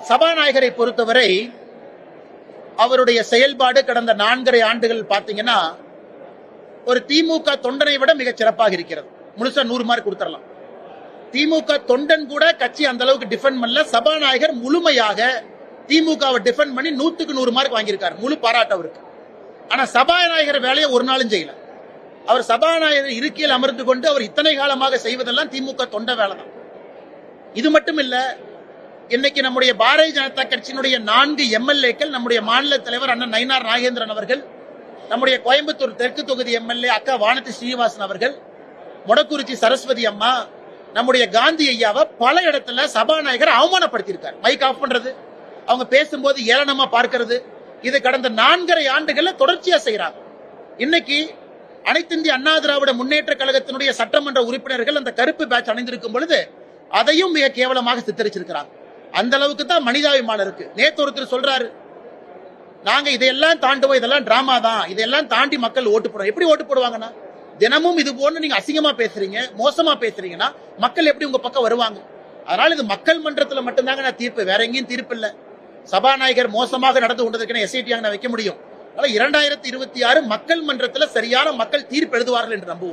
சபாநாயகரை பொறுத்தவரை அவருடைய செயல்பாடு கடந்த 4.5 ஆண்டுகள் பாத்தீங்கன்னா ஒரு திமுக தொண்டனை விட மிகச் சிறப்பாக இருக்கிறது. முழுசா 100 மார்க் கொடுத்துடலாம். திமுக தொண்டன் கூட கட்சி அந்த அளவுக்கு டிஃபெண்ட் பண்ணல. சபாநாயகர் முழுமையாக திமுகவை டிஃபெண்ட் பண்ணி 100க்கு 100 மார்க் வாங்கியிருக்காரு. முழு பாராட்டு அவருக்கு. ஆனா சபாநாயகர் வேலையை ஒரு நாளும் செய்யல. அவர் சபாநாயகர் இருக்கையில் அமர்ந்து கொண்டு அவர் இத்தனை காலமாக செய்வதெல்லாம் திமுக தொண்ட வேலை தான். இது மட்டும் இல்ல, இன்னைக்கு நம்முடைய பாரதிய ஜனதா கட்சியினுடைய 4 எம்எல்ஏக்கள், நம்முடைய மாநில தலைவர் அண்ணன் நயினார் நாகேந்திரன் அவர்கள், நம்முடைய கோயம்புத்தூர் தெற்கு தொகுதி எம்எல்ஏ அக்கா வானதி ஸ்ரீனிவாசன் அவர்கள், மொடக்குறிச்சி சரஸ்வதி அம்மா, நம்முடைய காந்தி ஐயாவை பல இடத்துல சபாநாயகர் அவமானப்படுத்தியிருக்கார். மைக் ஆஃப் பண்றது, அவங்க பேசும்போது ஏளனமா பார்க்கிறது, இது கடந்த 4.5 ஆண்டுகள்ல தொடர்ச்சியா செய்யறாங்க. இன்னைக்கு அனைத்து இந்திய அண்ணா திராவிட முன்னேற்ற கழகத்தினுடைய சட்டமன்ற உறுப்பினர்கள் அந்த கருப்பு பேட்ச் அணிந்திருக்கும் பொழுது அதையும் மிக கேவலமாக சித்தரிச்சிருக்கிறாங்க. அந்த அளவுக்கு தான் மனிதாபிமானம் இருக்கு. நேத்து ஒருத்தர் சொல்றாரு, நாங்க இதையெல்லாம் தாண்டுவோம், இதெல்லாம் டிராமா தான், இதெல்லாம் தாண்டி மக்கள் ஓட்டு போடுவாங்க. எப்படி ஓட்டு போடுவாங்கன்னா, தினமும் இது போன்று நீங்க அசிங்கமா பேசுறீங்க, மோசமா பேசுறீங்கன்னா மக்கள் எப்படி உங்க பக்கம் வருவாங்க? அதனால இது மக்கள் மன்றத்தில் மட்டும்தாங்க நான் தீர்ப்பு, வேற எங்கேயும் தீர்ப்பு இல்ல. சபாநாயகர் மோசமாக நடந்து கொண்டதற்கு எஸ்ஐடி வைக்க முடியும். 2026 மக்கள் மன்றத்தில் சரியான மக்கள் தீர்ப்பு எழுதுவார்கள் என்று நம்புவோம்.